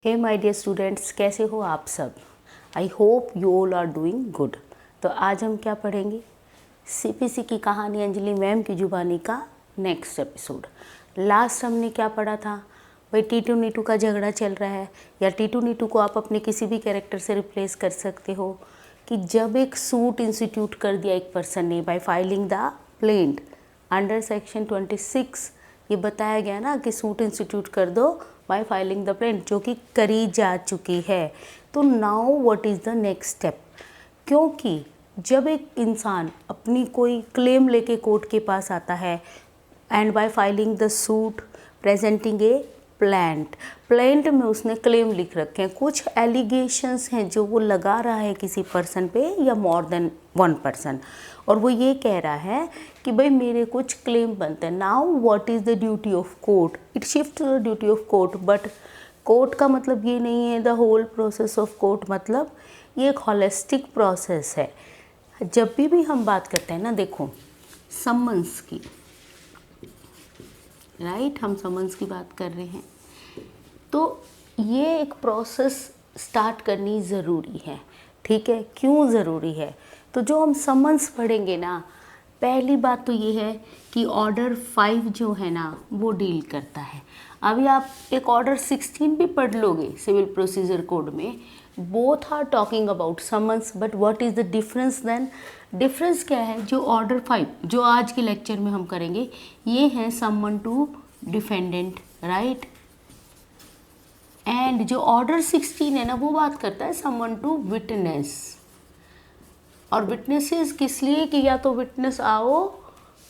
Hey my dear students, कैसे हो आप सब। I hope you all are doing good. तो आज हम क्या पढ़ेंगे? सीपीसी की कहानी अंजलि मैम की जुबानी का नेक्स्ट एपिसोड। लास्ट हमने क्या पढ़ा था भाई? टीटू नीटू का झगड़ा चल रहा है, या टीटू नीटू को आप अपने किसी भी कैरेक्टर से रिप्लेस कर सकते हो कि जब एक सूट इंस्टीट्यूट कर दिया एक पर्सन ने bye filing the plaint under section 26, ये बताया गया ना कि सूट इंस्टीट्यूट कर दो बाय फाइलिंग द प्लेंट, जो कि करी जा चुकी है। तो now what is the next step? क्योंकि जब एक इंसान अपनी कोई क्लेम लेके कोर्ट के पास आता है and bye filing the suit presenting A plaint में उसने क्लेम लिख रखे हैं, कुछ एलिगेशंस हैं जो वो लगा रहा है किसी पर्सन पे या मोर देन वन पर्सन, और वो ये कह रहा है कि भाई मेरे कुछ क्लेम बनते हैं। Now what is the duty of court? It shift the duty of court, but court का मतलब ये नहीं है the whole process of court, मतलब ये एक होलिस्टिक प्रोसेस है। जब भी हम बात करते हैं ना, देखो समन्स की, राइट, हम समन्स की बात कर रहे हैं, तो ये एक प्रोसेस स्टार्ट करनी ज़रूरी है। ठीक है, क्यों ज़रूरी है? तो जो हम समन्स पढ़ेंगे ना, पहली बात तो ये है कि ऑर्डर 5 जो है ना वो डील करता है। अभी आप एक ऑर्डर 16 भी पढ़ लोगे सिविल प्रोसीजर कोड में, both are talking about summons, but what is the difference then? Difference क्या है? जो ऑर्डर 5 जो आज के लेक्चर में हम करेंगे, ये है summon to defendant, right, and जो ऑर्डर 16 है ना वो बात करता है समन टू विटनेस। और विटनेसेस किस लिए? कि या तो विटनेस आओ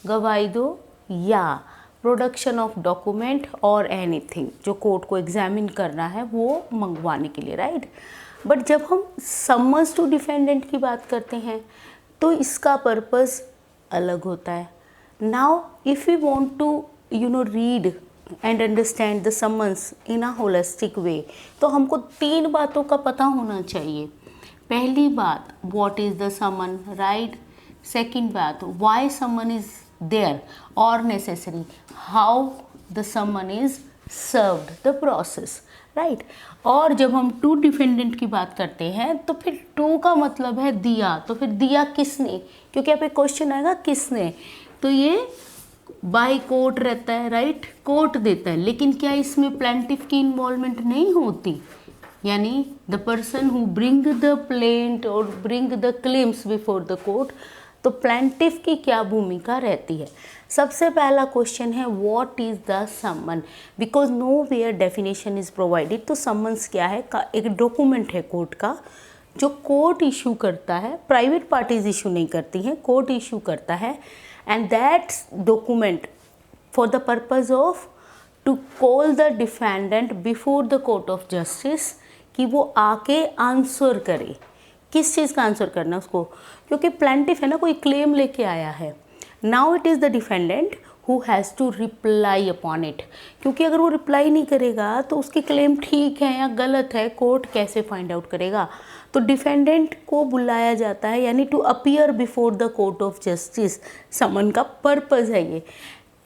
गवाही दो, या प्रोडक्शन ऑफ डॉक्यूमेंट और एनीथिंग जो कोर्ट को एग्जामिन करना है वो मंगवाने के लिए, राइट। बट जब हम समन्स टू डिफेंडेंट की बात करते हैं तो इसका पर्पस अलग होता है। Now if you want to read and understand the summons in a holistic way, तो हमको 3 बातों का पता होना चाहिए। पहली बात, what is the summon, right. Second बात, व्हाई समन इज़ देयर और necessary, how the summon is served, the process, right. और जब हम टू डिफेंडेंट की बात करते हैं तो फिर टू का मतलब है दिया, तो फिर दिया किसने? क्योंकि यहाँ पे क्वेश्चन आएगा किसने, तो ये बाय कोर्ट रहता है, राइट, कोर्ट देता है। लेकिन क्या इसमें प्लेंटिफ की इन्वॉल्वमेंट नहीं होती? यानी the person who bring the plaint और bring the claims before the court, तो प्लेंटिफ की क्या भूमिका रहती है? सबसे पहला क्वेश्चन है what is the summon, because nowhere definition is provided. तो समन्स क्या है? एक डॉक्यूमेंट है कोर्ट का जो कोर्ट इशू करता है, प्राइवेट पार्टीज इशू नहीं करती हैं, कोर्ट इशू करता है, and that document for the purpose of to call the defendant before the court of justice, कि वो आके आंसर करे। किस चीज़ का आंसर करना उसको? क्योंकि प्लेंटिफ है ना, कोई क्लेम लेके आया है। Now it is the defendant who has to reply upon it, क्योंकि अगर वो रिप्लाई नहीं करेगा तो उसकी क्लेम ठीक है या गलत है, कोर्ट कैसे फाइंड आउट करेगा? तो डिफेंडेंट को बुलाया जाता है, यानी to appear before the court of justice, summon का पर्पज़ है ये।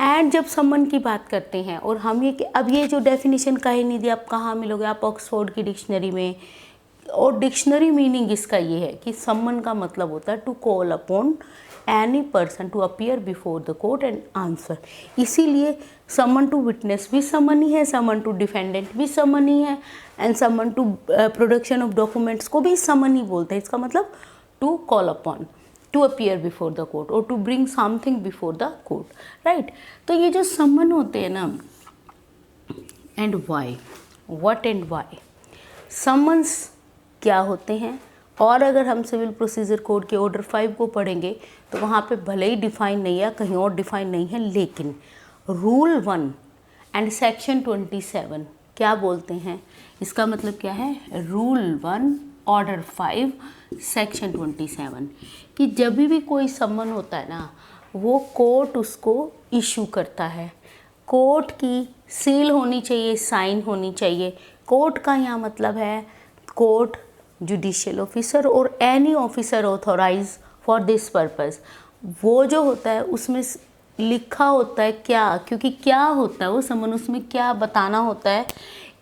एंड जब समन की बात करते हैं, और हम ये अब ये जो डेफिनेशन कहीं नहीं दिया, आप कहाँ मिलोगे? आप ऑक्सफोर्ड की डिक्शनरी में, और डिक्शनरी मीनिंग इसका ये है कि समन का मतलब होता है to call upon any person to appear before the court and answer. इसीलिए समन टू विटनेस भी समन ही है, समन टू डिफेंडेंट भी समन ही है, and summon to production of documents को भी समन ही बोलते हैं। इसका मतलब to call upon, to appear before the court और to bring something before the court, right. तो ये जो समन होते हैं ना, and why, what and why, summons क्या होते हैं? और अगर हम सिविल प्रोसीजर कोड के ऑर्डर 5 को पढ़ेंगे तो वहाँ पे भले ही डिफाइन नहीं है, कहीं और डिफाइन नहीं है, लेकिन रूल 1 एंड सेक्शन 27 क्या बोलते हैं? इसका मतलब क्या है? रूल 1 ऑर्डर 5 सेक्शन 27, कि जब भी कोई समन होता है ना, वो कोर्ट उसको इशू करता है। कोर्ट की सील होनी चाहिए, साइन होनी चाहिए। कोर्ट का यहाँ मतलब है कोर्ट, जुडिशियल ऑफिसर और any officer authorise for this purpose. वो जो होता है उसमें लिखा होता है क्या, क्योंकि क्या होता है वो समन, उसमें क्या बताना होता है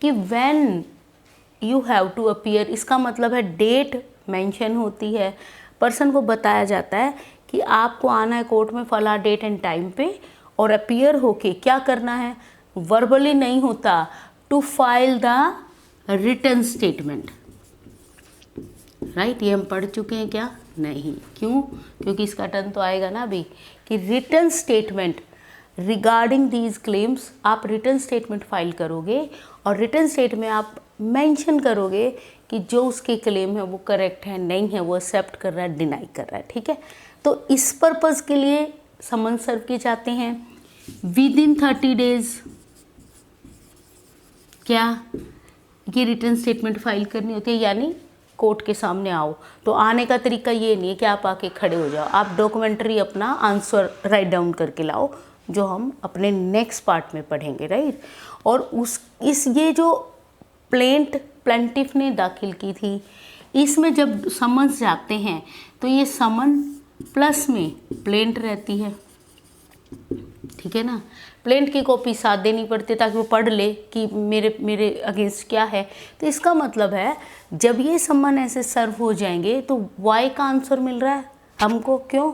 कि when you have to appear, इसका मतलब है डेट मेंशन होती है, पर्सन को बताया जाता है कि आपको आना है कोर्ट में फला डेट एंड टाइम पे, और अपीयर होके क्या करना है, वर्बली नहीं होता, to file the written statement. Right, ये हम पढ़ चुके हैं क्या? नहीं। क्यों? क्योंकि इसका टर्न तो आएगा ना अभी, कि written statement regarding these claims, आप रिटन स्टेटमेंट फाइल करोगे और रिटन स्टेट में आप मेंशन करोगे कि जो उसके क्लेम है वो करेक्ट है, नहीं है, वो एक्सेप्ट कर रहा है, डिनाई कर रहा है। ठीक है, तो इस पर्पज़ के लिए समन सर्व किए जाते हैं विद इन 30 डेज। क्या ये रिटन स्टेटमेंट फाइल करनी होती है, यानी कोर्ट के सामने आओ। तो आने का तरीका ये नहीं है कि आप आके खड़े हो जाओ, आप डॉक्यूमेंट्री अपना आंसर राइट डाउन करके लाओ, जो हम अपने नेक्स्ट पार्ट में पढ़ेंगे। राइट, और ये जो प्लेंटिफ ने दाखिल की थी, इसमें जब समन्स जाते हैं तो ये समन प्लस में प्लेंट रहती है। ठीक है ना, प्लेंट की कॉपी साथ देनी पड़ती है ताकि वो पढ़ ले कि मेरे अगेंस्ट क्या है। तो इसका मतलब है जब ये सम्मन ऐसे सर्व हो जाएंगे तो वाई का आंसर मिल रहा है हमको। क्यों?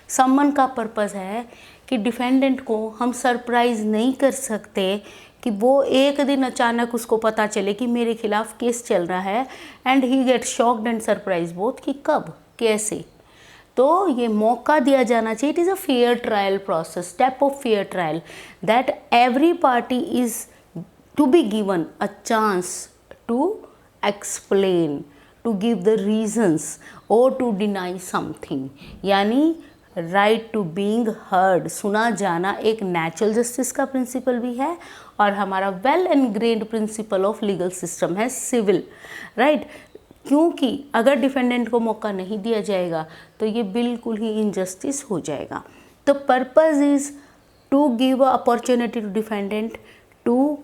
सम्मन का पर्पस है कि डिफेंडेंट को हम सरप्राइज नहीं कर सकते कि वो एक दिन अचानक उसको पता चले कि मेरे खिलाफ केस चल रहा है, and he get shocked and surprise both, कि कब, कैसे। तो ये मौका दिया जाना चाहिए। It is a fair trial process, step of fair trial, that every party is to be given a chance to explain, to give the reasons और टू डिनाई समथिंग। यानी राइट टू बीइंग हर्ड, सुना जाना एक natural justice का principal भी है, और हमारा well ingrained principle of legal system है सिविल। राइट, क्योंकि अगर डिफेंडेंट को मौका नहीं दिया जाएगा तो ये बिल्कुल ही इनजस्टिस हो जाएगा। तो purpose is to give a opportunity to defendant to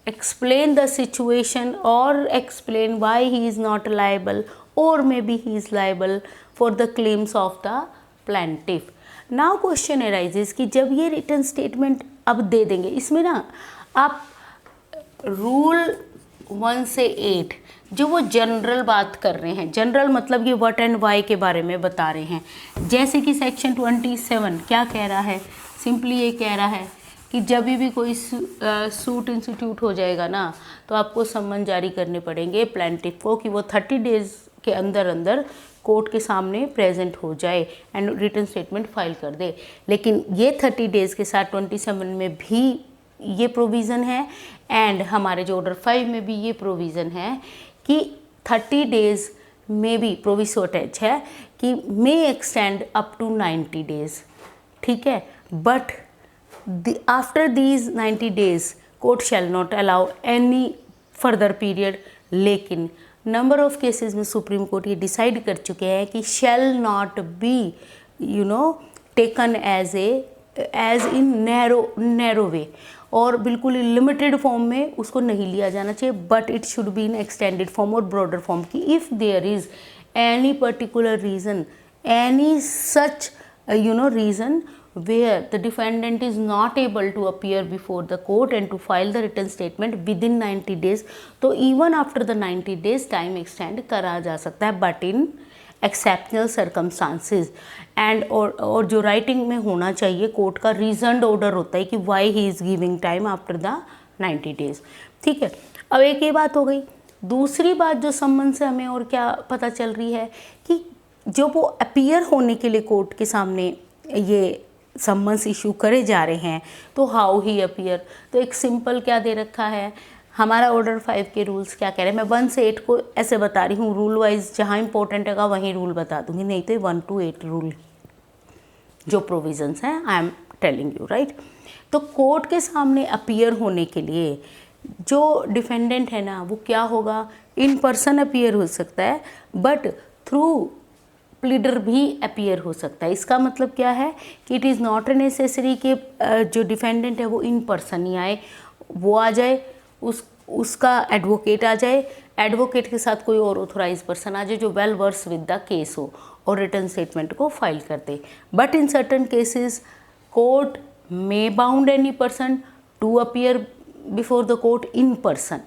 explain the situation or explain why he is not liable, or maybe he is liable for the claims of the plaintiff. Now question arises कि जब ये written statement अब दे देंगे, इसमें ना आप rule 1 से 8 जो वो जनरल बात कर रहे हैं, जनरल मतलब ये व्हाट एंड वाई के बारे में बता रहे हैं। जैसे कि सेक्शन 27 क्या कह रहा है, सिंपली ये कह रहा है कि जब भी कोई सूट इंस्टीट्यूट हो जाएगा ना तो आपको सम्मन जारी करने पड़ेंगे प्लेंटिफ को कि वो 30 डेज़ के अंदर अंदर कोर्ट के सामने प्रेजेंट हो जाए एंड रिटन स्टेटमेंट फाइल कर दे। लेकिन ये 30 डेज़ के साथ 27 में भी ये प्रोविज़न है, एंड हमारे जो ऑर्डर 5 में भी ये प्रोविज़न है कि 30 डेज़ में भी प्रोविसो अटैच है कि may extend up to 90 days. ठीक है, but after these 90 days court shall not allow any further period। लेकिन नंबर ऑफ केसेस में सुप्रीम कोर्ट ये डिसाइड कर चुके हैं कि shall not be taken as in narrow way, और बिल्कुल लिमिटेड फॉर्म में उसको नहीं लिया जाना चाहिए, but it should be in extended form और ब्रॉडर फॉर्म की if there is any particular reason, any such reason where the defendant is not able to appear before the court and to file the written statement within 90 days, तो even after the 90 days time extend करा जा सकता है, but in exceptional circumstances। and और जो writing में होना चाहिए कोर्ट का रीजनड ऑर्डर होता है कि why he is giving time after the 90 days। ठीक है, अब एक ये बात हो गई। दूसरी बात जो सम्मन से हमें और क्या पता चल रही है कि जो वो अपीयर होने के लिए कोर्ट के सामने ये सम्मन्स इशू करे जा रहे हैं, तो हाउ ही अपीयर, तो एक सिंपल क्या दे रखा है हमारा ऑर्डर 5 के रूल्स क्या कह रहे हैं। मैं 1 से 8 को ऐसे बता रही हूँ रूल वाइज, जहाँ इंपॉर्टेंट है वहीं रूल बता दूँगी, नहीं तो 1 to 8 रूल जो प्रोविजंस हैं I am telling you. Right, तो कोर्ट के सामने अपीयर होने के लिए जो डिफेंडेंट है ना वो क्या होगा, इन पर्सन अपीयर हो सकता है, बट थ्रू प्लीडर भी अपीयर हो सकता है। इसका मतलब क्या है कि इट इज़ नॉट नेसेसरी कि जो डिफेंडेंट है वो इन पर्सन ही आए, वो आ जाए, उसका एडवोकेट आ जाए, एडवोकेट के साथ कोई और ऑथोराइज पर्सन आ जाए जो well versed with the case हो और रिटन स्टेटमेंट को फाइल कर दे। But in certain cases court may bound any person to appear before the court in person.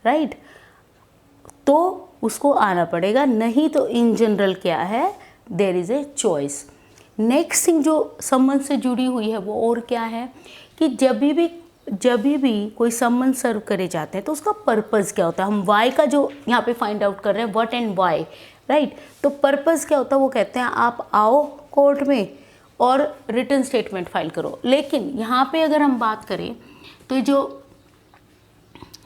Right, तो उसको आना पड़ेगा, नहीं तो इन जनरल क्या है, there is a choice. Next thing जो समन से जुड़ी हुई है वो और क्या है कि जब भी कोई समन सर्व करे जाते हैं तो उसका पर्पज़ क्या होता है। हम वाई का जो यहाँ पे फाइंड आउट कर रहे हैं, व्हाट एंड वाई, राइट। तो पर्पज़ क्या होता है, वो कहते हैं आप आओ कोर्ट में और रिटन स्टेटमेंट फाइल करो। लेकिन यहाँ पे अगर हम बात करें तो जो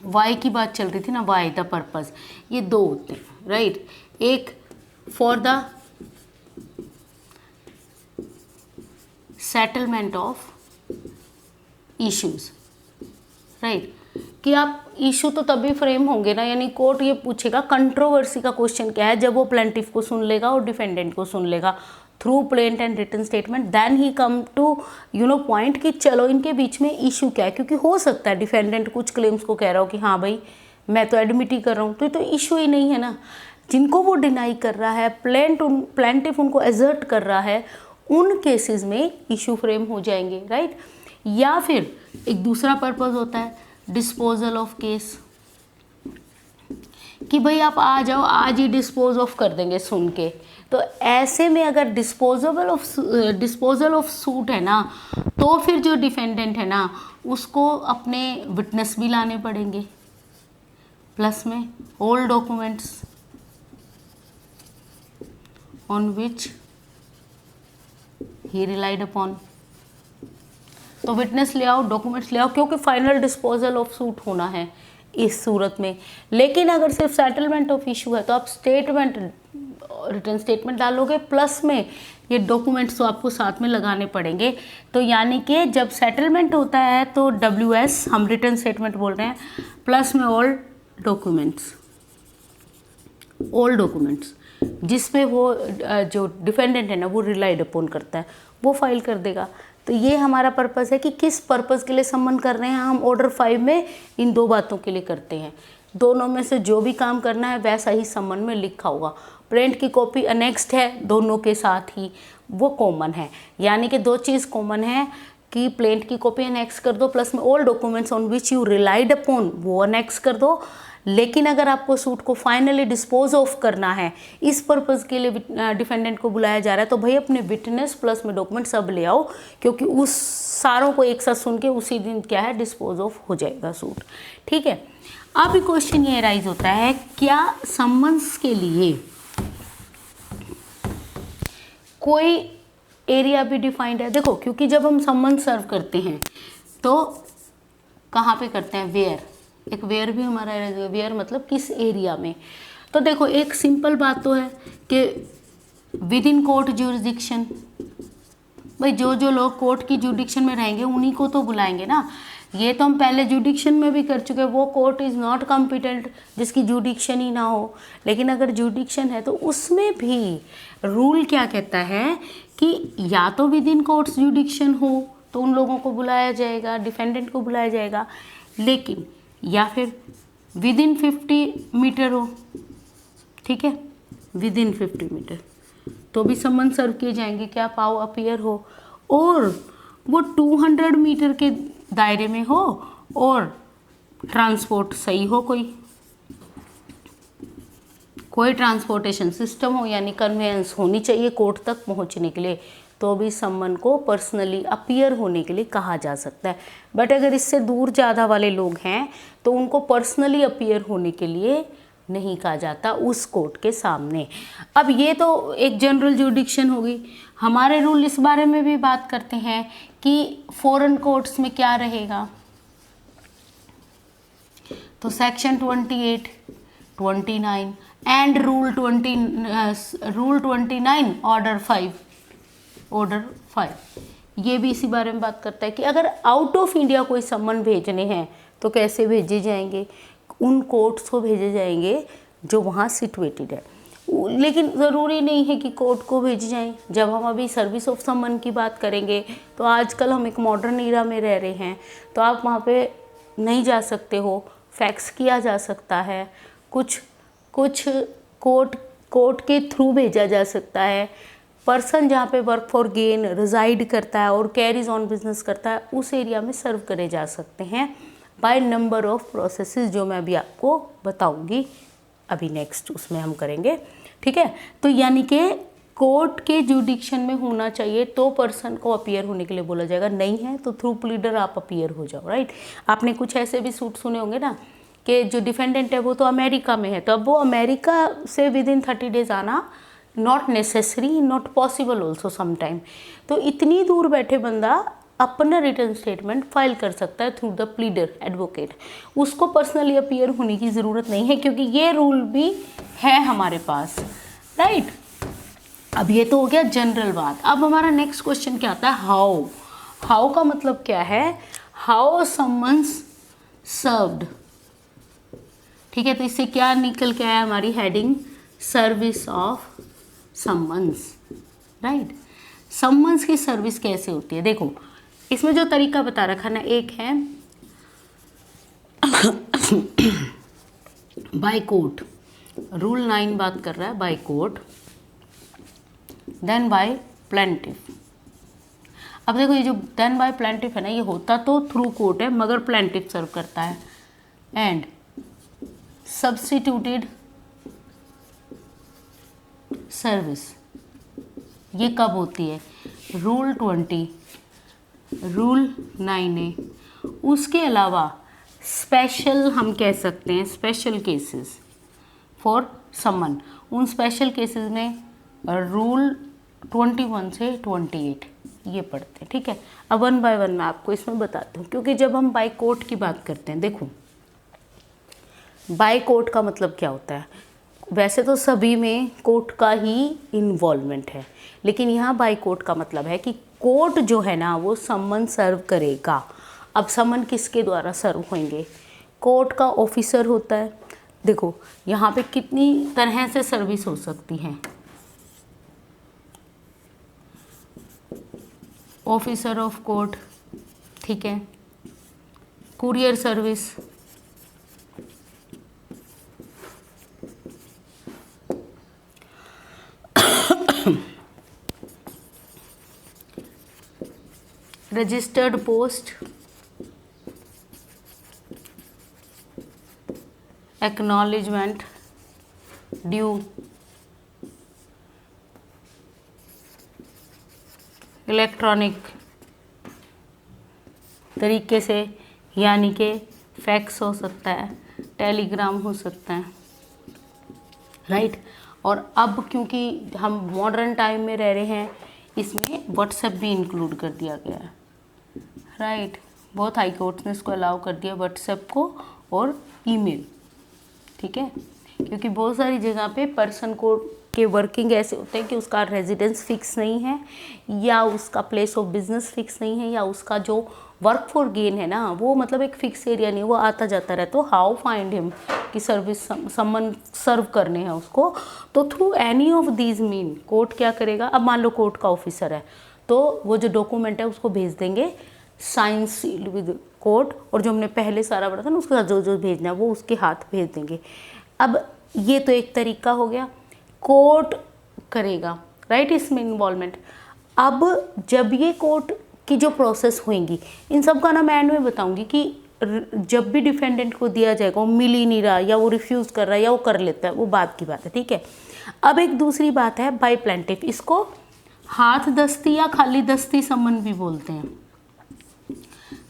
वाई की बात चल रही थी ना, वाई द पर्पज़, ये दो होते हैं, राइट। एक for the settlement of issues, right, कि आप इशू तो तभी फ्रेम होंगे ना, यानी कोर्ट ये पूछेगा कंट्रोवर्सी का क्वेश्चन क्या है, जब वो प्लेंटिफ को सुन लेगा और डिफेंडेंट को सुन लेगा through plaint and written statement, then he come to point कि चलो इनके बीच में इशू क्या है। क्योंकि हो सकता है डिफेंडेंट कुछ क्लेम्स को कह रहा हो कि हाँ भाई मैं तो एडमिट ही कर रहा हूँ, तो ये तो इशू ही नहीं है ना। जिनको वो डिनाई कर रहा है, प्लेंटिफ उनको एजर्ट कर रहा है, उन केसेस में इशू फ्रेम हो जाएंगे, राइट। या फिर एक दूसरा पर्पस होता है डिस्पोजल ऑफ केस, कि भाई आप आ जाओ, आज ही डिस्पोज ऑफ कर देंगे सुन के। तो ऐसे में अगर डिस्पोजल ऑफ सूट है ना, तो फिर जो डिफेंडेंट है ना उसको अपने विटनेस भी लाने पड़ेंगे, प्लस में all documents on which he relied upon. तो विटनेस ले आओ, डॉक्यूमेंट्स ले आओ, क्योंकि फाइनल डिस्पोजल ऑफ सूट होना है इस सूरत में। लेकिन अगर सिर्फ सेटलमेंट ऑफ इशू है तो आप रिटन स्टेटमेंट डालोगे, प्लस में ये डॉक्यूमेंट्स तो आपको साथ में लगाने पड़ेंगे। तो यानी कि जब सेटलमेंट होता है तो WS हम रिटन स्टेटमेंट बोल रहे हैं, प्लस में ऑल डॉक्यूमेंट्स जिसपे वो जो डिफेंडेंट है ना वो रिलाइड अपॉन करता है, वो फाइल कर देगा। तो ये हमारा पर्पस है कि किस पर्पस के लिए समन कर रहे हैं हम। ऑर्डर 5 में इन दो बातों के लिए करते हैं, दोनों में से जो भी काम करना है वैसा ही समन में लिखा होगा। प्रिंट की कॉपी अनेक्स्ड है दोनों के साथ ही, वो कॉमन है, यानी कि दो चीज़ कॉमन है कि प्लेंट की कॉपी अनेक्स कर दो, प्लस में all documents on which you relied upon वो अनेक्स कर दो। लेकिन अगर आपको सूट को फाइनली डिस्पोज ऑफ करना है, इस पर्पज़ के लिए डिफेंडेंट को बुलाया जा रहा है, तो भाई अपने विटनेस प्लस में डॉक्यूमेंट सब ले आओ, क्योंकि उस सारों को एक साथ सुन के उसी दिन क्या है डिस्पोज ऑफ हो जाएगा सूट, ठीक है। अब क्वेश्चन ये राइज होता है, क्या समन्स के लिए कोई एरिया भी डिफाइंड है? देखो, क्योंकि जब हम समन सर्व करते हैं तो कहाँ पे करते हैं, वेयर, एक वेयर भी हमारा है, वेयर मतलब किस एरिया में। तो देखो एक सिंपल बात तो है कि विद इन कोर्ट ज्यूरिसडिक्शन, भाई जो जो लोग कोर्ट की ज्यूरिसडिक्शन में रहेंगे उन्हीं को तो बुलाएंगे ना। ये तो हम पहले ज्यूरिसडिक्शन में भी कर चुके हैं, वो कोर्ट इज़ नॉट कॉम्पिटेंट जिसकी ज्यूरिसडिक्शन ही ना हो। लेकिन अगर ज्यूरिसडिक्शन है तो उसमें भी रूल क्या कहता है कि या तो विद इन कोर्ट ज्यूरिसडिक्शन हो तो उन लोगों को बुलाया जाएगा, डिफेंडेंट को बुलाया जाएगा, लेकिन या फिर विद इन 50 मीटर हो, ठीक है, विद इन 50 मीटर तो भी समन सर्व किए जाएंगे, क्या पाओ अपीयर हो, और वो 200 मीटर के दायरे में हो और ट्रांसपोर्ट सही हो, कोई ट्रांसपोर्टेशन सिस्टम हो, यानी कन्वेंस होनी चाहिए कोर्ट तक पहुंचने के लिए, तो भी समन को पर्सनली अपीयर होने के लिए कहा जा सकता है। बट अगर इससे दूर ज़्यादा वाले लोग हैं तो उनको पर्सनली अपीयर होने के लिए नहीं कहा जाता उस कोर्ट के सामने। अब ये तो एक जनरल ज्यूरिसडिक्शन होगी। हमारे रूल इस बारे में भी बात करते हैं कि फॉरेन कोर्ट्स में क्या रहेगा। तो सेक्शन 28, 29 एंड रूल 29 ऑर्डर 5 ये भी इसी बारे में बात करता है कि अगर आउट ऑफ इंडिया कोई समन भेजने हैं तो कैसे भेजे जाएंगे, उन कोर्ट्स को भेजे जाएंगे जो वहाँ सिचुएटेड है। लेकिन ज़रूरी नहीं है कि कोर्ट को भेजे जाएं। जब हम अभी सर्विस ऑफ समन की बात करेंगे तो आजकल हम एक मॉडर्न ईरा में रह रहे हैं, तो आप वहाँ पे नहीं जा सकते हो, फैक्स किया जा सकता है, कुछ कोर्ट के थ्रू भेजा जा सकता है। पर्सन जहाँ पे वर्क फॉर गेन रिजाइड करता है और कैरीज ऑन बिजनेस करता है उस एरिया में सर्व करे जा सकते हैं बाय नंबर ऑफ प्रोसेसेस, जो मैं अभी आपको बताऊंगी अभी नेक्स्ट उसमें हम करेंगे, ठीक है। तो यानी कि कोर्ट के जुडिक्शन में होना चाहिए तो पर्सन को अपीयर होने के लिए बोला जाएगा, नहीं है तो थ्रू प्लीडर आप अपीयर हो जाओ, राइट। आपने कुछ ऐसे भी सूट सुने होंगे ना कि जो डिफेंडेंट है वो तो अमेरिका में है, तो अब वो अमेरिका से विद इन 30 डेज आना not necessary, not possible also sometime. तो इतनी दूर बैठे बंदा अपना रिटर्न स्टेटमेंट फाइल कर सकता है थ्रू द प्लीडर एडवोकेट, उसको पर्सनली अपीयर होने की ज़रूरत नहीं है, क्योंकि ये रूल भी है हमारे पास, राइट। अब ये तो हो गया जनरल बात। अब हमारा नेक्स्ट क्वेश्चन क्या आता है, हाउ। हाउ का मतलब क्या है, हाउ समन्स सर्व्ड, ठीक है। तो इससे क्या निकल के आया हमारी heading, service of summons, right. Summons की सर्विस कैसे होती है, देखो इसमें जो तरीका बता रखा ना, एक है बाय कोर्ट, रूल 9 बात कर रहा है by court, then by plaintiff. अब देखो ये जो देन बाय प्लेंटिफ है ना, ये होता तो थ्रू कोर्ट है मगर प्लेंटिफ सर्व करता है, एंड सब्स्टिट्यूटेड सर्विस ये कब होती है, रूल 20, रूल 9A। उसके अलावा स्पेशल हम कह सकते हैं, स्पेशल केसेस फॉर समन, उन स्पेशल केसेस में रूल 21 से 28 ये पढ़ते हैं, ठीक है। अब 1 बाय 1 मैं आपको इसमें बताती हूँ, क्योंकि जब हम बाय कोर्ट की बात करते हैं, देखो बाय कोर्ट का मतलब क्या होता है, वैसे तो सभी में कोर्ट का ही इन्वॉल्वमेंट है, लेकिन यहाँ बाय कोर्ट का मतलब है कि कोर्ट जो है ना वो समन सर्व करेगा। अब समन किसके द्वारा सर्व होंगे, कोर्ट का ऑफिसर होता है। देखो यहाँ पे कितनी तरह से सर्विस हो सकती है, ऑफिसर ऑफ कोर्ट, ठीक है, courier service, registered post, acknowledgement due, electronic तरीके से यानी कि फैक्स हो सकता है, टेलीग्राम हो सकता है, राइट। और अब क्योंकि हम मॉडर्न टाइम में रह रहे हैं, इसमें व्हाट्सएप भी इंक्लूड कर दिया गया है, राइट। बहुत हाई कोर्ट्स ने इसको अलाउ कर दिया व्हाट्सएप को और ईमेल, ठीक है, क्योंकि बहुत सारी जगह पे पर्सन को के वर्किंग ऐसे होते हैं कि उसका रेजिडेंस फिक्स नहीं है, या उसका प्लेस ऑफ बिजनेस फिक्स नहीं है, या उसका जो वर्क फॉर गेन है ना वो मतलब एक फिक्स एरिया नहीं, वो आता जाता रहता। तो हाउ फाइंड हिम कि सर्विस समन सर्व करने हैं उसको, तो through any of these mean court क्या करेगा। अब मान लो कोर्ट का ऑफिसर है तो वो जो डॉक्यूमेंट है उसको भेज देंगे साइन सील्ड विद कोर्ट, और जो हमने पहले सारा पढ़ा था ना उसके साथ जो जो भेजना है वो उसके हाथ भेज देंगे। अब ये तो एक तरीका हो गया, कोर्ट करेगा, राइट, इसमें इन्वॉल्वमेंट। अब जब ये कोर्ट की जो प्रोसेस होंगी, इन सब का ना मैं एंड में बताऊंगी कि जब भी डिफेंडेंट को दिया जाएगा वो मिल ही नहीं रहा, या वो रिफ्यूज़ कर रहा है, या वो कर लेता है, वो बात की बात है, ठीक है। अब एक दूसरी बात है बाय प्लेंटिफ, इसको हाथ दस्ती या खाली दस्ती समन भी बोलते हैं,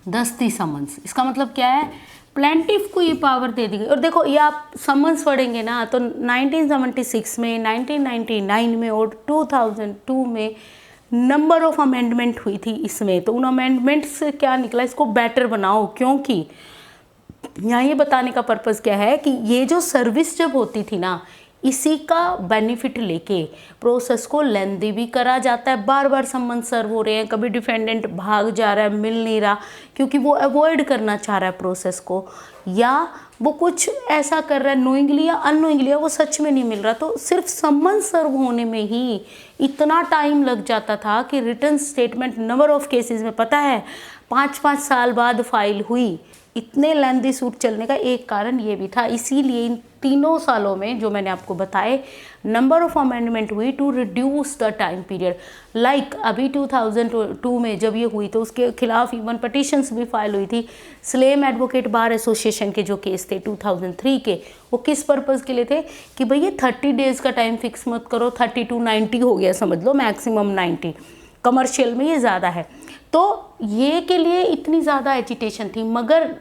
दस्ती समन्स। इसका मतलब क्या है, प्लेंटिफ को ये पावर दे दी गई। और देखो ये आप समन्स पढ़ेंगे ना तो 1976 में, 1999 में और 2002 में नंबर ऑफ अमेंडमेंट हुई थी इसमें। तो उन अमेंडमेंट से क्या निकला, इसको बेटर बनाओ, क्योंकि यहाँ ये बताने का पर्पज़ क्या है कि ये जो सर्विस जब होती थी ना, इसी का बेनिफिट लेके प्रोसेस को लेंदी भी करा जाता है। बार बार समन सर्व हो रहे हैं, कभी डिफेंडेंट भाग जा रहा है, मिल नहीं रहा क्योंकि वो अवॉइड करना चाह रहा है प्रोसेस को, या वो कुछ ऐसा कर रहा है नोइंगली या अननोइंगली, या वो सच में नहीं मिल रहा। तो सिर्फ समन सर्व होने में ही इतना टाइम लग जाता था कि return statement number of cases में पता है 5-5 साल बाद फाइल हुई, इतने लेंथी सूट चलने का एक कारण ये भी था, इसीलिए इन तीनों सालों में जो मैंने आपको बताए नंबर ऑफ अमेंडमेंट हुई to reduce the time period. Like अभी 2002 में जब ये हुई तो उसके खिलाफ इवन पटिशन्स भी फाइल हुई थी। स्लेम एडवोकेट बार एसोसिएशन के जो केस थे 2003 के, वो किस पर्पज़ के लिए थे कि भाई ये 30 डेज़ का टाइम फिक्स मत करो, 30 to 90 हो गया समझ लो, मैक्सिमम 90, कमर्शियल में ये ज़्यादा है। तो ये के लिए इतनी ज़्यादा एजिटेशन थी, मगर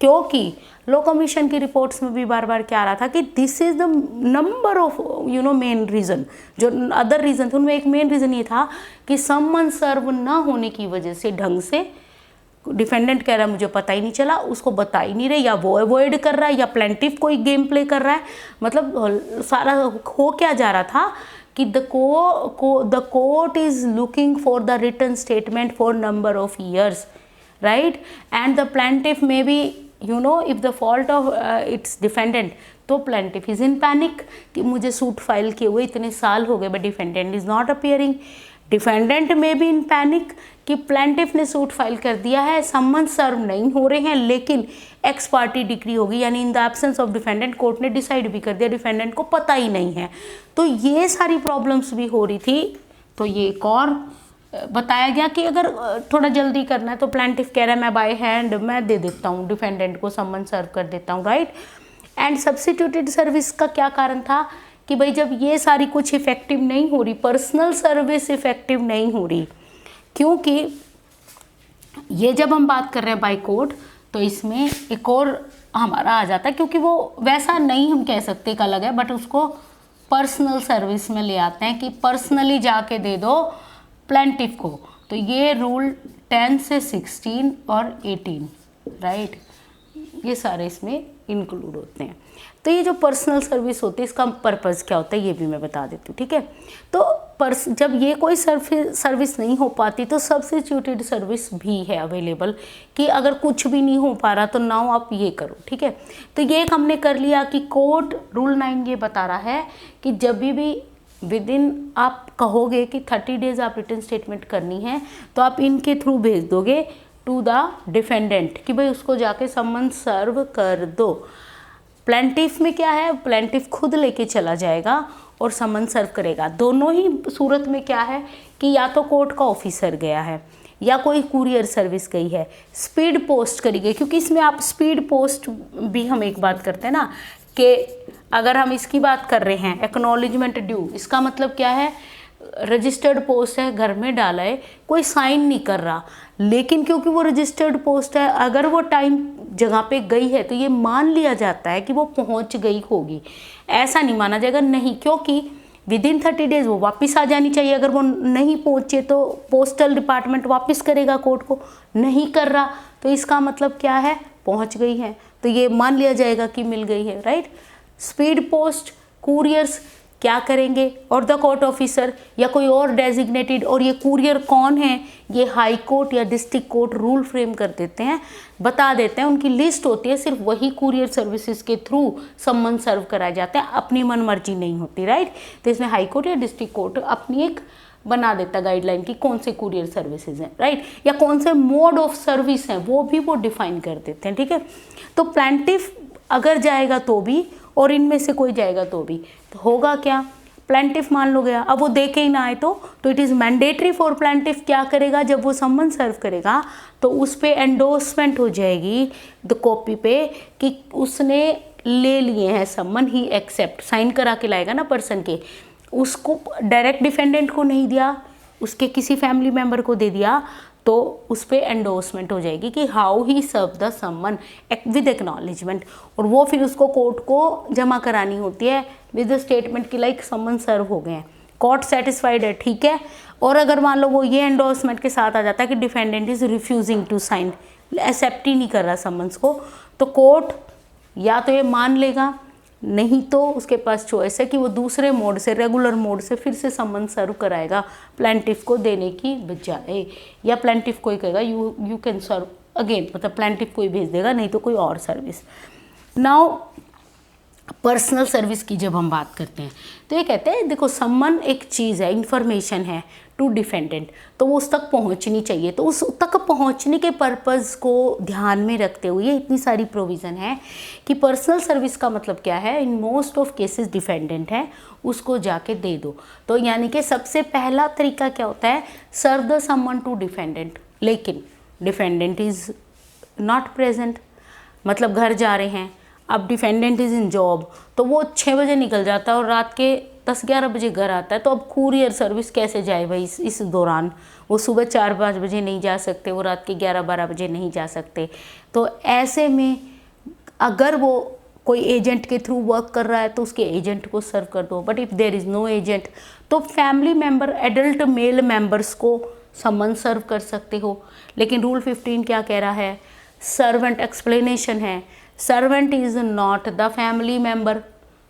क्योंकि लॉ कमीशन की रिपोर्ट्स में भी बार बार क्या आ रहा था कि this is the number of main reason, जो अदर रीज़न थे उनमें एक मेन रीज़न ये था कि समन सर्व ना होने की वजह से ढंग से डिफेंडेंट कह रहा है मुझे पता ही नहीं चला, उसको बता ही नहीं रहे, या वो अवॉइड कर रहा है या प्लेंटिफ कोई गेम प्ले कर रहा है। मतलब सारा हो क्या जा रहा था कि the court is looking for the written statement for number of years, right, and the plaintiff में भी if the fault of its defendant, तो प्लेंटिफ इज इन पैनिक कि मुझे सूट फाइल किए हुए इतने साल हो गए but defendant is not appearing. Defendant में भी इन पैनिक कि प्लेंटिफ ने सूट फाइल कर दिया है, समन सर्व नहीं हो रहे हैं, लेकिन एक्स पार्टी डिक्री होगी, यानी in the absence of defendant court ने डिसाइड भी कर दिया, डिफेंडेंट को पता ही नहीं है। तो ये सारी प्रॉब्लम्स भी हो रही थी। तो ये एक और बताया गया कि अगर थोड़ा जल्दी करना है तो प्लेंटिफ कह रहा है मैं बाय हैंड मैं दे देता हूँ, डिफेंडेंट को समन सर्व कर देता हूँ, राइट। एंड सब्स्टिट्यूटेड सर्विस का क्या कारण था कि भाई जब ये सारी कुछ इफेक्टिव नहीं हो रही, पर्सनल सर्विस इफेक्टिव नहीं हो रही, क्योंकि ये जब हम बात कर रहे हैं बाय कोर्ट तो इसमें एक और हमारा आ जाता है, क्योंकि वो वैसा नहीं हम कह सकते एक अलग है, बट उसको पर्सनल सर्विस में ले आते हैं कि पर्सनली जाके दे दो प्लेंटिफ को। तो ये रूल 10 से 16 और 18, राइट, ये सारे इसमें इंक्लूड होते हैं। तो ये जो पर्सनल सर्विस होती है इसका पर्पज़ क्या होता है ये भी मैं बता देती हूँ, ठीक है। तो जब ये कोई सर्विस नहीं हो पाती तो सब्स्टिट्यूटेड सर्विस भी है अवेलेबल कि अगर कुछ भी नहीं हो पा रहा तो नाउ आप ये करो, ठीक है। तो ये एक हमने कर लिया कि कोर्ट रूल 9 ये बता रहा है कि जब भी विद इन आप कहोगे कि 30 डेज आप रिटन स्टेटमेंट करनी है तो आप इनके थ्रू भेज दोगे टू द डिफेंडेंट कि भाई उसको जाके समन सर्व कर दो। प्लेंटिफ में क्या है, प्लेंटिफ खुद लेके चला जाएगा और समन सर्व करेगा। दोनों ही सूरत में क्या है कि या तो कोर्ट का ऑफिसर गया है या कोई कुरियर सर्विस गई है, स्पीड पोस्ट करी गई, क्योंकि इसमें आप स्पीड पोस्ट भी हम एक बात करते हैं ना कि अगर हम इसकी बात कर रहे हैं एक्नॉलेजमेंट ड्यू, इसका मतलब क्या है, रजिस्टर्ड पोस्ट है, घर में डाला है, कोई साइन नहीं कर रहा, लेकिन क्योंकि वो रजिस्टर्ड पोस्ट है अगर वो टाइम जगह पे गई है तो ये मान लिया जाता है कि वो पहुंच गई होगी। ऐसा नहीं माना जाएगा, नहीं, क्योंकि विद इन 30 डेज वो वापस आ जानी चाहिए। अगर वो नहीं पहुंचे तो पोस्टल डिपार्टमेंट वापस करेगा कोर्ट को, नहीं कर रहा तो इसका मतलब क्या है, पहुंच गई है, तो ये मान लिया जाएगा कि मिल गई है, राइट। स्पीड पोस्ट कुरियर्स क्या करेंगे, और द कोर्ट ऑफिसर या कोई और डेजिग्नेटेड, और ये कुरियर कौन है, ये हाई कोर्ट या डिस्ट्रिक्ट कोर्ट रूल फ्रेम कर देते हैं, बता देते हैं, उनकी लिस्ट होती है, सिर्फ वही कुरियर सर्विसेज के थ्रू सम्मन सर्व कराए जाते हैं, अपनी मन मर्जी नहीं होती, राइट। तो इसमें हाई कोर्ट या डिस्ट्रिक्ट कोर्ट अपनी एक बना देता गाइडलाइन कि कौन से कुरियर सर्विसेज हैं, राइट, या कौन से मोड ऑफ सर्विस हैं वो भी वो डिफाइन कर देते हैं, ठीक है। तो प्लेंटिफ अगर जाएगा तो भी और इनमें से कोई जाएगा तो भी, तो होगा क्या, प्लेंटिफ मान लो गया, अब वो दे के ही ना आए तो it is mandatory for plaintiff क्या करेगा, जब वो सम्मन सर्व करेगा तो उस पर एंडोर्समेंट हो जाएगी द कॉपी पे कि उसने ले लिए हैं सम्मन, ही एक्सेप्ट, साइन करा के लाएगा ना पर्सन के, उसको डायरेक्ट डिफेंडेंट को नहीं दिया, उसके किसी फैमिली मेम्बर को दे दिया, तो उस पर एंडोर्समेंट हो जाएगी कि हाउ ही सर्व द सम्मन विद एक्नॉलेजमेंट, और वो फिर उसको कोर्ट को जमा करानी होती है विद द स्टेटमेंट की लाइक सम्मन सर्व हो गए हैं, कोर्ट सेटिस्फाइड है, ठीक है। और अगर मान लो वो ये एंडोर्समेंट के साथ आ जाता है कि defendant is refusing to sign, accept ही नहीं कर रहा सम्मन्स को, तो कोर्ट या तो ये मान लेगा, नहीं तो उसके पास चॉइस है कि वो दूसरे मोड से, रेगुलर मोड से फिर से सम्मन सर्व कराएगा प्लेंटिफ को देने की बजाय, या प्लेंटिफ कोई कहेगा यू कैन सर्व अगेन, मतलब प्लेंटिफ कोई भेज देगा, नहीं तो कोई और सर्विस। नाउ पर्सनल सर्विस की जब हम बात करते हैं तो ये कहते हैं देखो समन एक चीज़ है, इंफॉर्मेशन है टू डिफेंडेंट, तो वो उस तक पहुंचनी चाहिए। तो उस तक पहुंचने के पर्पज़ को ध्यान में रखते हुए इतनी सारी प्रोविज़न है कि पर्सनल सर्विस का मतलब क्या है, in most of cases defendant है उसको जाके दे दो। तो यानी कि सबसे पहला तरीका क्या होता है, serve the summon to defendant, लेकिन डिफेंडेंट इज़ नॉट प्रेजेंट, मतलब घर जा रहे हैं, अब डिफेंडेंट इज़ इन जॉब, तो वो 6 बजे निकल जाता है और रात के 10-11 बजे घर आता है। तो अब कुरियर सर्विस कैसे जाए भाई इस दौरान, वो सुबह 4-5 बजे नहीं जा सकते, वो रात के 11-12 बजे नहीं जा सकते। तो ऐसे में अगर वो कोई एजेंट के थ्रू वर्क कर रहा है तो उसके एजेंट को सर्व कर दो। But if there is no agent तो family member, adult male members को समन सर्व कर सकते हो। लेकिन रूल 15 क्या कह रहा है, सर्वेंट, एक्सप्लेनेशन है, servant is not the family member,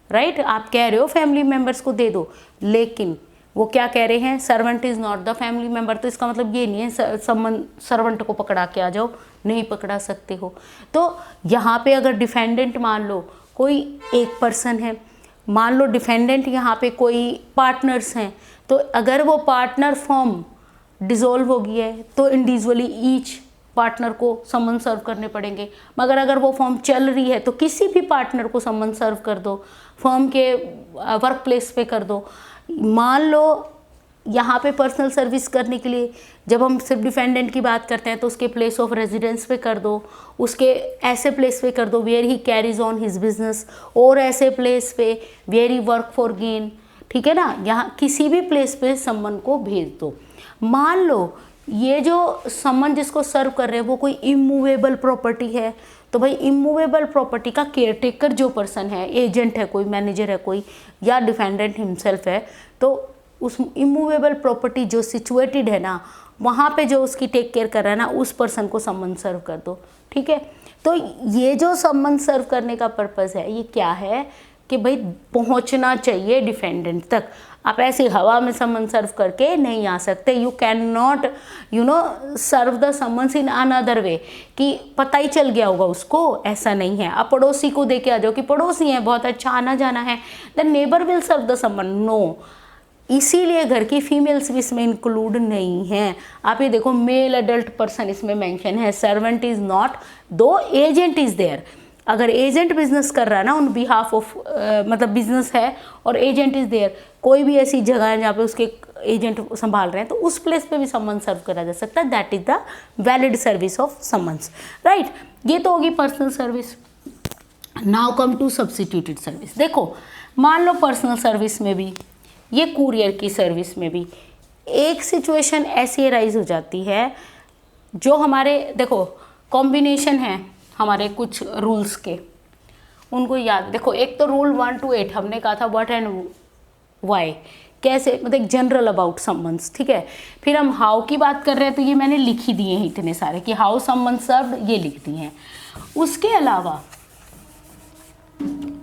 right. आप कह रहे हो फैमिली मेम्बर्स को दे दो, लेकिन वो क्या कह रहे हैं, servant is not the family member. तो इसका मतलब ये नहीं है सर्वेंट को पकड़ा के आ जाओ, नहीं पकड़ा सकते हो। तो यहाँ पे अगर डिफेंडेंट मान लो कोई एक पर्सन है, मान लो डिफेंडेंट यहाँ पे कोई पार्टनर्स हैं, तो अगर वो पार्टनर फॉर्म डिसॉल्व हो गई है तो इंडिविजुअली ईच पार्टनर को समन सर्व करने पड़ेंगे। मगर अगर वो फॉर्म चल रही है तो किसी भी पार्टनर को समन सर्व कर दो, फर्म के वर्क प्लेस पे कर दो। मान लो यहाँ पे पर्सनल सर्विस करने के लिए जब हम सिर्फ डिफेंडेंट की बात करते हैं तो उसके प्लेस ऑफ रेजिडेंस पे कर दो, उसके ऐसे प्लेस पे कर दो where he carries on his business, और ऐसे प्लेस पे where he work for gain, ठीक है ना। यहाँ किसी भी प्लेस पे समन को भेज दो। मान लो ये जो समन जिसको सर्व कर रहे हैं वो कोई इमूवेबल प्रॉपर्टी है, तो भाई इमूवेबल प्रॉपर्टी का केयरटेकर जो पर्सन है, एजेंट है कोई, मैनेजर है कोई, या डिफेंडेंट हिमसेल्फ है, तो उस इमूवेबल प्रॉपर्टी जो सिचुएटेड है ना, वहाँ पे जो उसकी टेक केयर कर रहा है ना, उस पर्सन को समन सर्व कर दो, ठीक है। तो ये जो समन सर्व करने का पर्पज़ है ये क्या है कि भाई पहुँचना चाहिए डिफेंडेंट तक। आप ऐसे हवा में समन सर्व करके नहीं आ सकते। You can not serve the summons in another way, कि पता ही चल गया होगा उसको, ऐसा नहीं है। आप पड़ोसी को दे के आ जाओ कि पड़ोसी है, बहुत अच्छा आना जाना है, the neighbour will serve the summon, no. इसीलिए घर की फीमेल्स भी इसमें इंक्लूड नहीं है। आप ये देखो मेल एडल्ट पर्सन इसमें मेंशन है, सर्वेंट इज नॉट, दो एजेंट इज देयर। अगर एजेंट बिजनेस कर रहा है ना ऑन बिहाफ ऑफ, मतलब बिजनेस है और एजेंट इज देयर, कोई भी ऐसी जगह है जहाँ पे उसके एजेंट संभाल रहे हैं तो उस प्लेस पे भी समन सर्व करा जा सकता है। That is the valid service of summons, right. ये तो होगी personal service. Now come to substituted service. देखो मान लो पर्सनल सर्विस में भी, ये कुरियर की सर्विस में भी एक सिचुएशन ऐसी राइज हो जाती है जो हमारे, देखो कॉम्बिनेशन है हमारे कुछ रूल्स के, उनको याद, देखो एक तो रूल 1 to 8 हमने कहा था व्हाट एंड वाई, कैसे, मतलब जनरल अबाउट समन्स, ठीक है। फिर हम हाउ की बात कर रहे हैं तो ये मैंने लिख ही दिए हैं इतने सारे कि हाउ समन सर्व्ड, ये लिख दिए हैं। उसके अलावा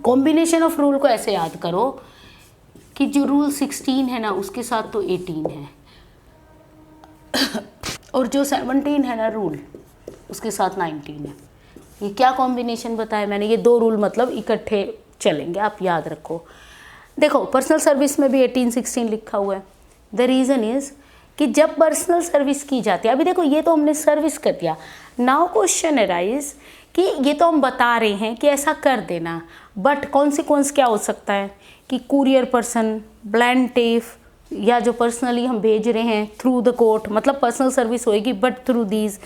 कॉम्बिनेशन ऑफ रूल को ऐसे याद करो कि जो रूल 16 है ना उसके साथ तो 18 है और जो 17 है ना रूल उसके साथ 19 है। ये क्या कॉम्बिनेशन बताया मैंने, ये दो रूल मतलब इकट्ठे चलेंगे, आप याद रखो। देखो पर्सनल सर्विस में भी 18-16 लिखा हुआ है। द रीज़न इज़ कि जब पर्सनल सर्विस की जाती है, अभी देखो ये तो हमने सर्विस कर दिया, नाउ क्वेश्चन अराइज कि ये तो हम बता रहे हैं कि ऐसा कर देना, बट कॉन्सिक्वेंस क्या हो सकता है कि कुरियर पर्सन, ब्लैंटेफ, या जो पर्सनली हम भेज रहे हैं थ्रू द कोर्ट, मतलब पर्सनल सर्विस होएगी बट थ्रू दीज,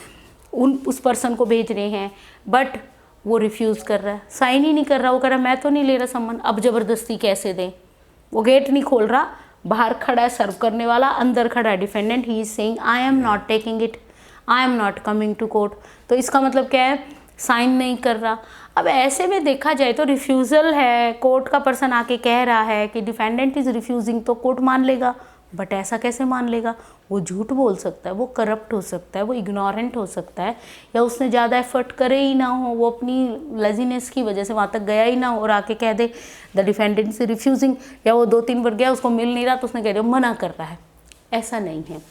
उस पर्सन को भेज रहे हैं बट वो रिफ्यूज़ कर रहा है, साइन ही नहीं कर रहा, वो कह रहा है मैं तो नहीं ले रहा सम्मान, अब ज़बरदस्ती कैसे दें। वो गेट नहीं खोल रहा, बाहर खड़ा है सर्व करने वाला, अंदर खड़ा है defendant, he is saying I am not taking it, I am not coming to court. तो इसका मतलब क्या है, साइन नहीं कर रहा। अब ऐसे में देखा जाए तो रिफ्यूज़ल है, कोर्ट का पर्सन आके कह रहा है कि डिफेंडेंट इज़ रिफ्यूजिंग, तो कोर्ट मान लेगा, बट ऐसा कैसे मान लेगा, वो झूठ बोल सकता है, वो करप्ट हो सकता है, वो इग्नोरेंट हो सकता है, या उसने ज़्यादा एफर्ट करे ही ना हो, वो अपनी लेजीनेस की वजह से वहाँ तक गया ही ना हो और आके कह दे द डिफेंडेंट इज रिफ्यूजिंग, या वो 2-3 बार गया उसको मिल नहीं रहा तो उसने कह दिया मना कर रहा है। ऐसा नहीं है।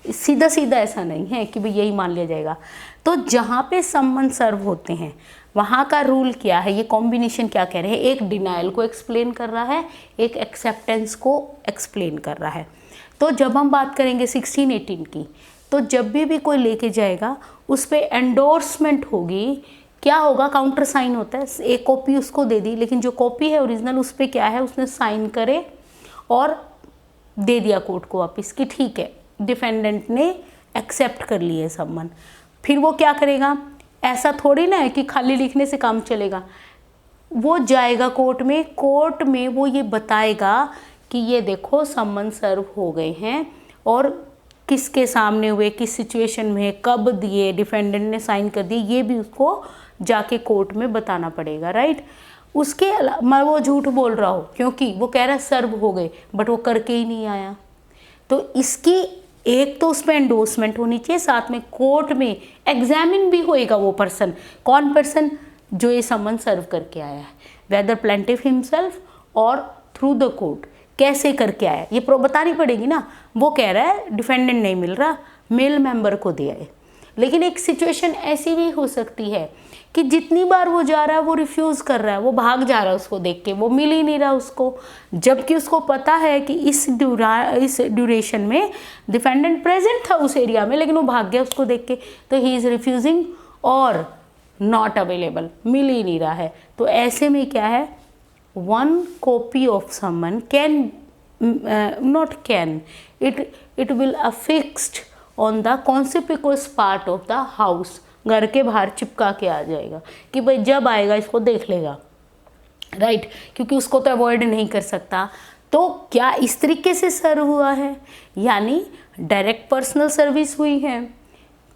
सीधा सीधा ऐसा नहीं है कि भाई यही मान लिया जाएगा। तो जहाँ पे समन सर्व होते हैं वहाँ का रूल क्या है, ये कॉम्बिनेशन क्या कह रहे हैं, एक डिनाइल को एक्सप्लेन कर रहा है, एक एक्सेप्टेंस को एक्सप्लेन कर रहा है। तो जब हम बात करेंगे 16-18 की, तो जब भी कोई लेके जाएगा उस पर एंडोर्समेंट होगी, क्या होगा, काउंटर साइन होता है, एक कॉपी उसको दे दी, लेकिन जो कॉपी है ओरिजिनल उस पर क्या है, उसने साइन करे और दे दिया कोर्ट को वापस कि ठीक है डिफेंडेंट ने एक्सेप्ट कर लिए समन। फिर वो क्या करेगा, ऐसा थोड़ी ना है कि खाली लिखने से काम चलेगा, वो जाएगा कोर्ट में वो ये बताएगा कि ये देखो समन सर्व हो गए हैं और किसके सामने हुए, किस सिचुएशन में, कब दिए, डिफेंडेंट ने साइन कर दिए, ये भी उसको जाके कोर्ट में बताना पड़ेगा, राइट। उसके अलावा वो झूठ बोल रहा हो क्योंकि वो कह रहा है सर्व हो गए बट वो करके ही नहीं आया, तो इसकी एक तो उसमें एंडोर्समेंट होनी चाहिए, साथ में कोर्ट में एग्जामिन भी होएगा वो पर्सन, कौन पर्सन, जो ये समन सर्व करके आया है, वेदर प्लेंटिफ हिमसेल्फ और थ्रू द कोर्ट, कैसे करके आया ये बतानी पड़ेगी ना। वो कह रहा है डिफेंडेंट नहीं मिल रहा, मेल मेंबर को दिया है, लेकिन एक सिचुएशन ऐसी भी हो सकती है कि जितनी बार वो जा रहा है वो रिफ्यूज़ कर रहा है, वो भाग जा रहा है उसको देख के, वो मिल ही नहीं रहा उसको, जबकि उसको पता है कि इस ड्यूरेशन में डिफेंडेंट प्रेजेंट था उस एरिया में, लेकिन वो भाग गया उसको देख के, तो ही इज़ रिफ्यूजिंग और नॉट अवेलेबल, मिल ही नहीं रहा है। तो ऐसे में क्या है, one copy of summon can not can it will affixed on the consequence part of the house, घर के बाहर चिपका के आ जाएगा कि भाई जब आएगा इसको देख लेगा, राइट, क्योंकि उसको तो अवॉइड नहीं कर सकता। तो क्या इस तरीके से सर्व हुआ है, यानी डायरेक्ट पर्सनल सर्विस हुई है,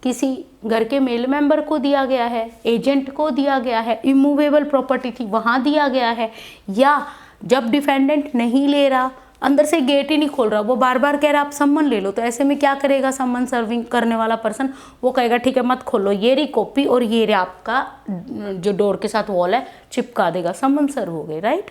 किसी घर के मेल मेंबर को दिया गया है, एजेंट को दिया गया है, इमूवेबल प्रॉपर्टी थी वहाँ दिया गया है, या जब डिफेंडेंट नहीं ले रहा, अंदर से गेट ही नहीं खोल रहा, वो बार बार कह रहा आप सम्मन ले लो, तो ऐसे में क्या करेगा सम्मन सर्विंग करने वाला पर्सन, वो कहेगा ठीक है मत खोलो, ये रही कॉपी और ये रहा आपका जो डोर के साथ वॉल है, चिपका देगा, सम्मन सर्व हो गए, राइट।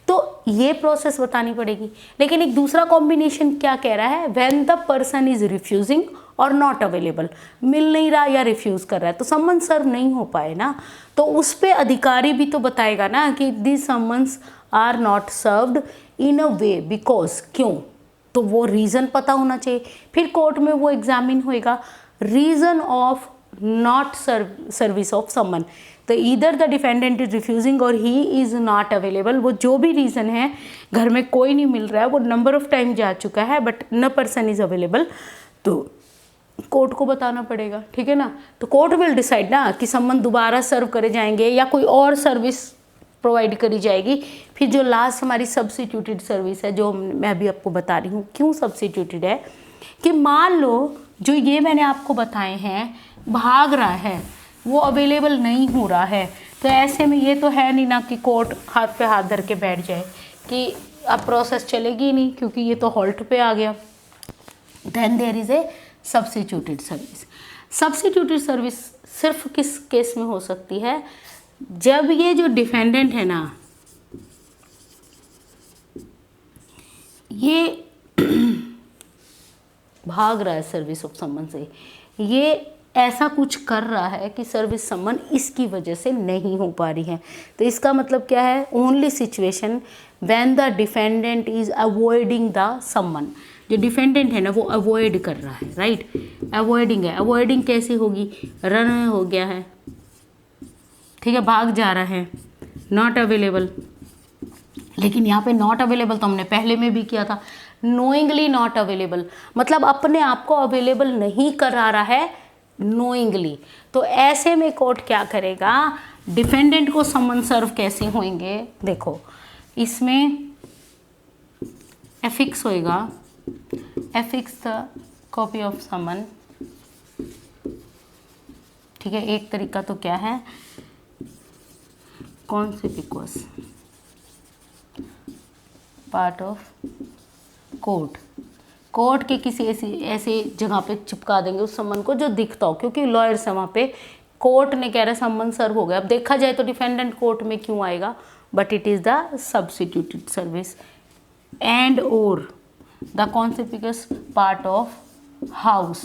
तो ये प्रोसेस बतानी पड़ेगी। लेकिन एक दूसरा कॉम्बिनेशन क्या कह रहा है, when the person is refusing और नॉट अवेलेबल, मिल नहीं रहा या रिफ्यूज़ कर रहा है, तो सम्मन सर्व नहीं हो पाए ना, तो उस पर अधिकारी भी तो बताएगा ना कि this summons are not served in a way because, क्यों, तो वो रीज़न पता होना चाहिए। फिर कोर्ट में वो एग्जामिन होएगा reason of not service of summon, तो either the defendant is refusing और ही इज़ नॉट अवेलेबल, वो जो भी रीज़न है, घर में कोई नहीं मिल रहा है, वो नंबर ऑफ टाइम जा चुका है बट न पर्सन इज़ अवेलेबल, तो कोर्ट को बताना पड़ेगा, ठीक है ना। तो कोर्ट विल डिसाइड ना कि सम्मन दोबारा सर्व करे जाएंगे या कोई और सर्विस प्रोवाइड करी जाएगी। फिर जो लास्ट हमारी सब्स्टिट्यूटेड सर्विस है, जो मैं अभी आपको बता रही हूँ क्यों सब्स्टिट्यूटेड है, कि मान लो जो ये मैंने आपको बताए हैं भाग रहा है, वो अवेलेबल नहीं हो रहा है, तो ऐसे में ये तो है नहीं ना कि कोर्ट हाथ पे हाथ धर के बैठ जाए कि अब प्रोसेस चलेगी नहीं क्योंकि ये तो हॉल्ट पे आ गया। Then there is a substituted service. Substituted service सिर्फ किस केस में हो सकती है, जब ये जो डिफेंडेंट है ना, ये भाग रहा है सर्विस ऑफ समन से, ये ऐसा कुछ कर रहा है कि सर्विस समन इसकी वजह से नहीं हो पा रही है, तो इसका मतलब क्या है, only situation when the defendant is avoiding the summon, जो डिफेंडेंट है ना वो अवॉइड कर रहा है, राइट, अवॉइडिंग है। अवॉइडिंग कैसे होगी, रन हो गया है, ठीक है, भाग जा रहा है, नॉट अवेलेबल, लेकिन यहाँ पे नॉट अवेलेबल तो हमने पहले में भी किया था, नोइंगली नॉट अवेलेबल, मतलब अपने आप को अवेलेबल नहीं करा रहा है नोइंगली। तो ऐसे में कोर्ट क्या करेगा, डिफेंडेंट को समन सर्व कैसे होंगे, देखो इसमें एफिक्स होएगा, एफिक्स द कॉपी ऑफ समन, ठीक है। एक तरीका तो क्या है, consequence part of court, court के किसी ऐसी जगह पे चिपका देंगे उस सम्मन को जो दिखता हो, क्योंकि लॉयर्स है वहाँ पे, कोर्ट ने कह रहा है सम्मन सर्व हो गया। अब देखा जाए तो डिफेंडेंट कोर्ट में क्यों आएगा, but it is the substituted service and और the consequence part of house.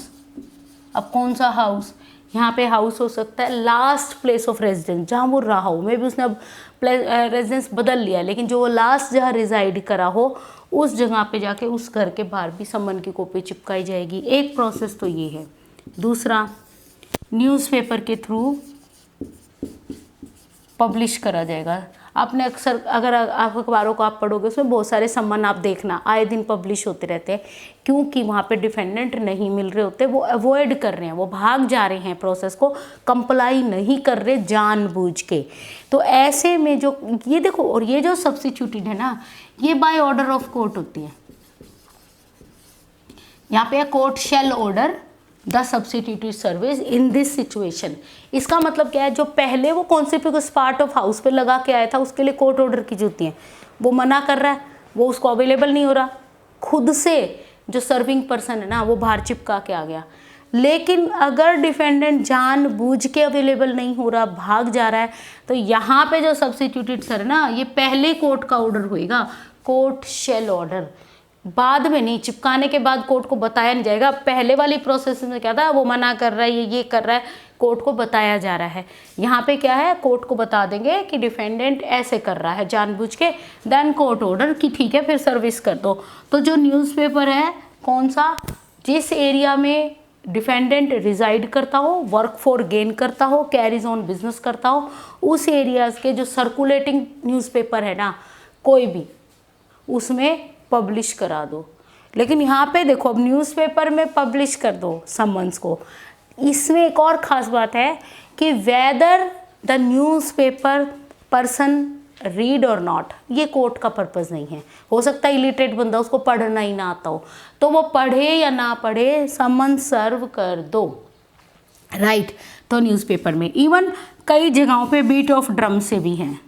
अब कौन सा हाउस, यहाँ पे हाउस हो सकता है लास्ट प्लेस ऑफ रेजिडेंस, जहाँ वो रहा हो, मे बी उसने अब रेजिडेंस बदल लिया, लेकिन जो वो लास्ट जहाँ रिजाइड करा हो उस जगह पे जाके उस घर के बाहर भी सम्मन की कॉपी चिपकाई जाएगी। एक प्रोसेस तो ये है। दूसरा, न्यूज़पेपर के थ्रू पब्लिश करा जाएगा। आपने अक्सर, अगर आप अखबारों को आप पढ़ोगे, उसमें बहुत सारे सम्मन आप देखना आए दिन पब्लिश होते रहते हैं, क्योंकि वहाँ पे डिफेंडेंट नहीं मिल रहे होते, वो अवॉइड कर रहे हैं, वो भाग जा रहे हैं, प्रोसेस को कंप्लाई नहीं कर रहे जानबूझ के। तो ऐसे में जो ये देखो, और ये जो सब्स्टिट्यूटेड है ना, ये बाय ऑर्डर ऑफ कोर्ट होती है। यहाँ पे court shell order the substituted service in this situation. इसका मतलब क्या है, जो पहले वो कॉन्सिक्वेंस पार्ट ऑफ हाउस पे लगा के आया था, उसके लिए कोर्ट ऑर्डर की जरूरत है, वो मना कर रहा है, वो उसको अवेलेबल नहीं हो रहा, खुद से जो सर्विंग पर्सन है ना वो बाहर चिपका के आ गया। लेकिन अगर डिफेंडेंट जानबूझ के अवेलेबल नहीं हो रहा, भाग जा रहा है, तो यहाँ पे जो सब्स्टिट्यूटेड सर है ना, ये पहले कोर्ट का ऑर्डर होएगा, कोर्ट शैल ऑर्डर, बाद में नहीं, चिपकाने के बाद कोर्ट को बताया नहीं जाएगा। पहले वाली प्रोसेस में क्या था, वो मना कर रहा है, ये कर रहा है, कोर्ट को बताया जा रहा है। यहाँ पे क्या है, कोर्ट को बता देंगे कि डिफेंडेंट ऐसे कर रहा है जानबूझ के, देन कोर्ट ऑर्डर कि ठीक है फिर सर्विस कर दो। तो जो न्यूज़पेपर है कौन सा, जिस एरिया में डिफेंडेंट रिजाइड करता हो, वर्क फॉर गेन करता हो, कैरीज ऑन बिजनेस करता हो, उस एरियाज के जो सर्कुलेटिंग न्यूज़पेपर है ना कोई भी, उसमें पब्लिश करा दो। लेकिन यहाँ पे देखो, अब न्यूज़पेपर में पब्लिश कर दो समन्स को। इसमें एक और ख़ास बात है कि whether the newspaper person read और नॉट, ये कोर्ट का पर्पज़ नहीं है। हो सकता है इलिटरेट बंदा, उसको पढ़ना ही ना आता हो, तो वो पढ़े या ना पढ़े समन सर्व कर दो, राइट। तो न्यूज़पेपर में इवन कई जगहों पे बीट ऑफ ड्रम से भी हैं।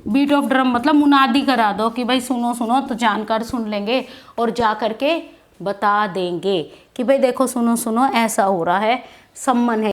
बीट ऑफ ड्रम मतलब मुनादी करा दो कि भाई सुनो सुनो, तो जानकार सुन लेंगे और जा करके बता देंगे कि भाई देखो सुनो सुनो ऐसा हो रहा है, सम्मन है।